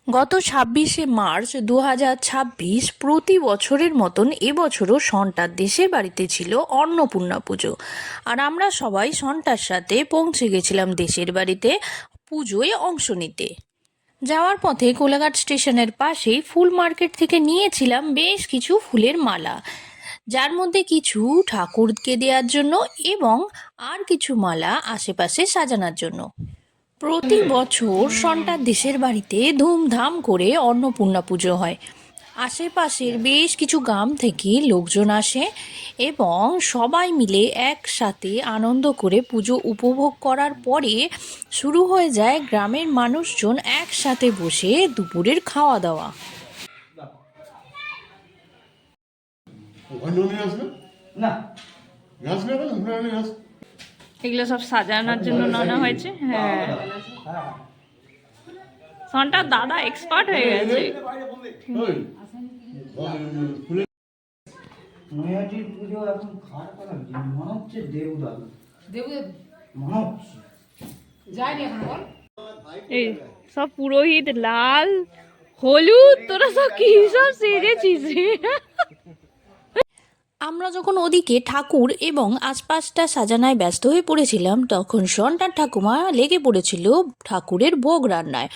গত ২৬শে মার্চ ২০২৬ প্রতি বছরের মতন এবছরও সন্টার দেশের বাড়িতে ছিল অন্নপূর্ণা পুজো। আর আমরা সবাই সন্টার সাথে পৌঁছে গেছিলাম দেশের বাড়িতে পুজোয় অংশ নিতে। যাওয়ার পথে কোলাঘাট স্টেশনের পাশেই ফুল মার্কেট থেকে নিয়েছিলাম বেশ কিছু ফুলের মালা, যার মধ্যে কিছু ঠাকুরকে দেওয়ার জন্য এবং আর কিছু মালা আশেপাশে সাজানোর জন্য। প্রতি বছর সন্টার দেশের বাড়িতে ধুমধাম করে অন্নপূর্ণা পুজো হয়। আশেপাশের বেশ কিছু গ্রাম থেকে লোকজন আসে এবং সবাই মিলে একসাথে আনন্দ করে পুজো উপভোগ করার পরে শুরু হয়ে যায় গ্রামের মানুষজন একসাথে বসে দুপুরের খাওয়া দাওয়া। এগুলো সব সাজানোর জন্য নানা হয়েছে। হ্যাঁ, সন্টার দাদা এক্সপার্ট হয়ে গেছে। এই সব পুরোহিত লাল হলুদ, তোরা সব কি সব সেজেছিস? আমরা যখন ওদিকে ঠাকুর এবং আশপাশটা সাজানায় ব্যস্ত হয়ে পড়েছিলাম, তখন সন্টার ঠাকুমা লেগে পড়েছিল ঠাকুরের ভোগ রান্নায়,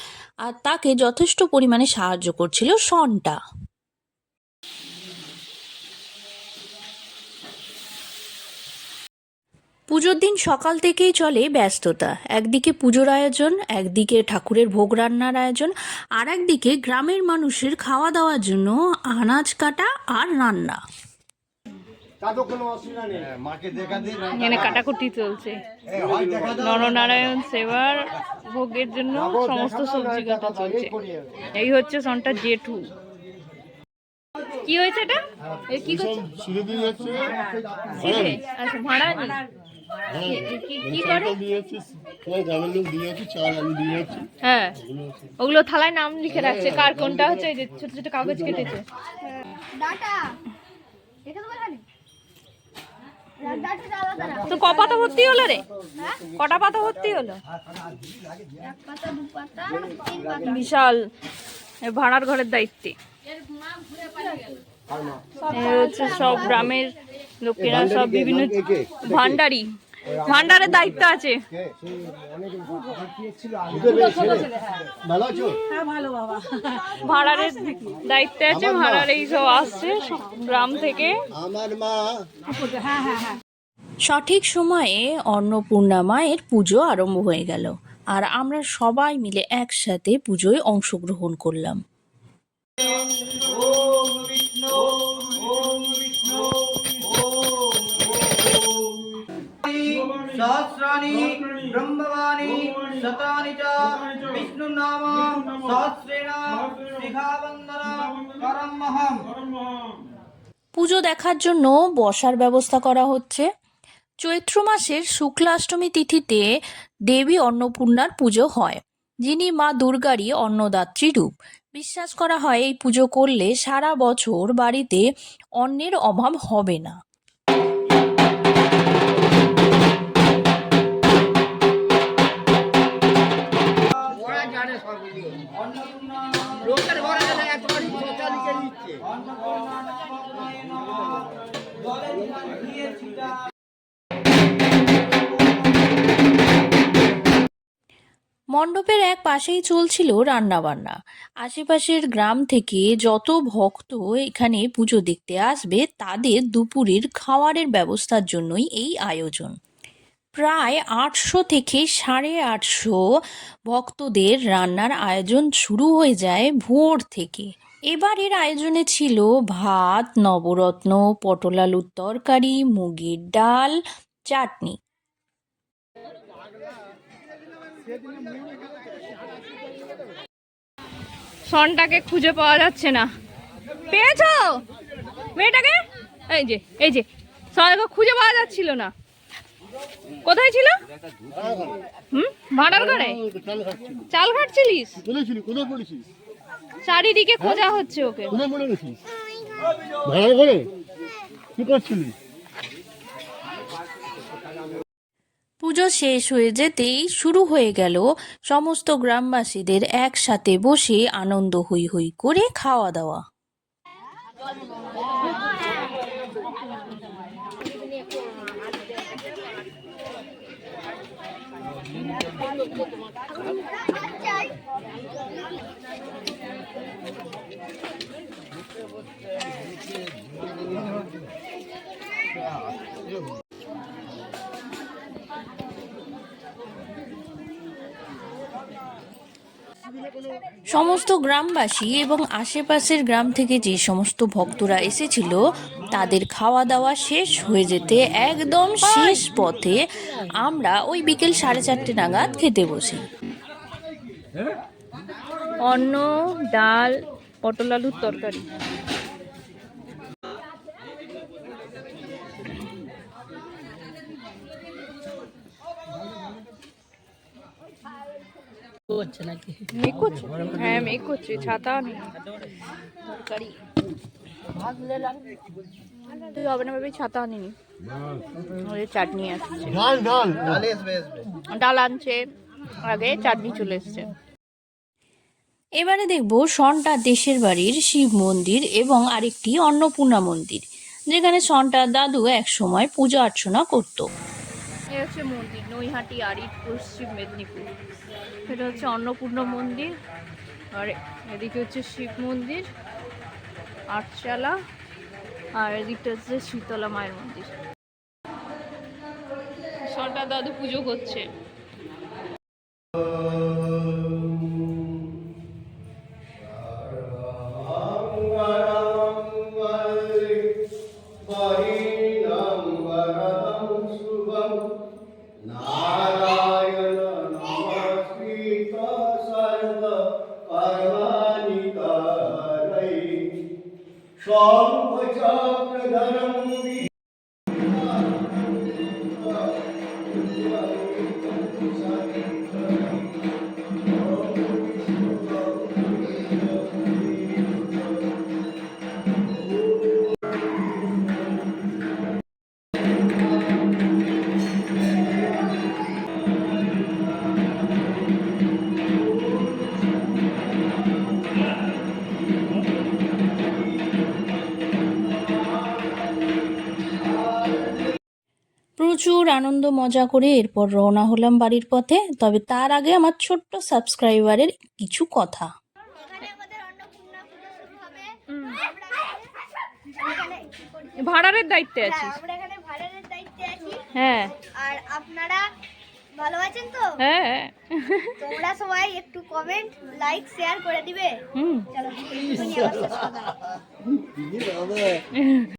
আর তাকে যথেষ্ট পরিমাণে সাহায্য করছিল সন্টা। পুজোর দিন সকাল থেকেই চলে ব্যস্ততা। একদিকে পুজোর আয়োজন, একদিকে ঠাকুরের ভোগ রান্নার আয়োজন, আর একদিকে গ্রামের মানুষের খাওয়া দাওয়ার জন্য আনাজ কাটা আর রান্না। এখানে কাটাকুটি চলছে। নরনারায়ণ সেবার ভোগের জন্য সমস্ত সবজি কাটা চলছে। এই হচ্ছে সন্টার জেঠু। কি হয়েছে এটা? কি করছে? আচ্ছা, ভাড়া নি কি করে? হ্যাঁ, ওগুলো থালায় নাম লিখে রাখছে কার কোনটা হচ্ছে। এই যে ছোট ছোট কাগজ কেটেছে। তো ক পাতা ভর্তি হলো রে? কটা পাতা ভর্তি হলো? বিশাল ভাড়ার ঘরের দায়িত্বে হচ্ছে সব গ্রামের লোকেরা, সব বিভিন্ন ভান্ডারের দায়িত্ব আছে। ভাড়ারের দায়িত্বে আছে, ভাড়ার এই সব আসছে গ্রাম থেকে। সঠিক সময়ে অন্নপূর্ণা মায়ের পুজো আরম্ভ হয়ে গেল, আর আমরা সবাই মিলে একসাথে পুজোয় অংশগ্রহণ করলাম। सहस्राणि ब्रह्मवाणी शतानि च विष्णुनाम सहस्रेण शिखाबन्धना करमहम्। পুজো দেখার জন্য বসার ব্যবস্থা করা হচ্ছে। চৈত্র মাসের শুক্লাষ্টমী তিথিতে দেবী অন্নপূর্ণার পুজো হয়, যিনি মা দুর্গারই অন্নদাত্রী রূপ। বিশ্বাস করা হয় এই পুজো করলে সারা বছর বাড়িতে অন্নের অভাব হবে না। মণ্ডপের এক পাশেই চলছিল রান্নাবান্না। আশেপাশের গ্রাম থেকে যত ভক্ত এখানে পুজো দেখতে আসবে তাদের দুপুরের খাওয়ারের ব্যবস্থার জন্যই এই আয়োজন। প্রায় ৮০০ থেকে ৮৫০ ভক্তদের রান্নার আয়োজন শুরু হয়ে যায় ভোর থেকে। এবারের আয়োজনে ছিল ভাত, নবরত্ন, পটল আলুর তরকারি, মুগের ডাল, চাটনি। সনটাকে খুঁজে পাওয়া যাচ্ছে না। পেয়েছো মেয়েটাকে? এই যে সনটাকে খুঁজে পাওয়া যাচ্ছিল না। কোথায় ছিল? ভাড়ার ঘরে চাল ঘাটছিলিস? চারিদিকে খোঁজা হচ্ছে ওকে। পুজো শেষ হয়ে যেতেই শুরু হয়ে গেল সমস্ত গ্রামবাসীদের একসাথে বসে আনন্দ হই হই করে খাওয়া দাওয়া। সমস্ত গ্রামবাসী এবং আশেপাশের গ্রাম থেকে যে সমস্ত ভক্তরা এসেছিল তাদের খাওয়া দাওয়া শেষ হয়ে যেতে একদম শেষ পথে আমরা ওই বিকেল 4:30 নাগাদ খেতে বসি। অন্ন, ডাল, পটল আলুর তরকারি। মেঘ করছে? হ্যাঁ মেঘ করছে, ছাতা নেই। তরকারি হবে না ভেবে ছাতা আনিনি। চাটনি আসছে, ডাল আনছে আগে, চাটনি চলে এসছে। এবারে দেখব সন্টা দেশের বাড়ির শিব মন্দির এবং আরেকটি অন্নপূর্ণা মন্দির, যেখানে সন্টার দাদু এক সময় পূজা অর্চনা করত। এই হচ্ছে মন্দির, নৈহাটি আরিট, পশ্চিম মেদিনীপুর। এটা হচ্ছে অন্নপূর্ণা মন্দির, আর এদিকে হচ্ছে শিব মন্দির, আটচালা, আর এদিকটা হচ্ছে শীতলা মায়ের মন্দির। সন্টা দাদু পুজো করছে। প্রচুর আনন্দ মজা করে এরপর রওনা হলাম বাড়ির পথে। তবে তার আগে আমার ছোট্ট সাবস্ক্রাইবারের কিছু কথা। ভাড়ারের দায়িত্বে আছি। আমরা এখানে ভাড়ারের দায়িত্বে আছি। হ্যাঁ। আর আপনারা ভালো আছেন তো? হ্যাঁ। তোমরা সবাই একটু কমেন্ট, লাইক, শেয়ার করে দিবে। চলো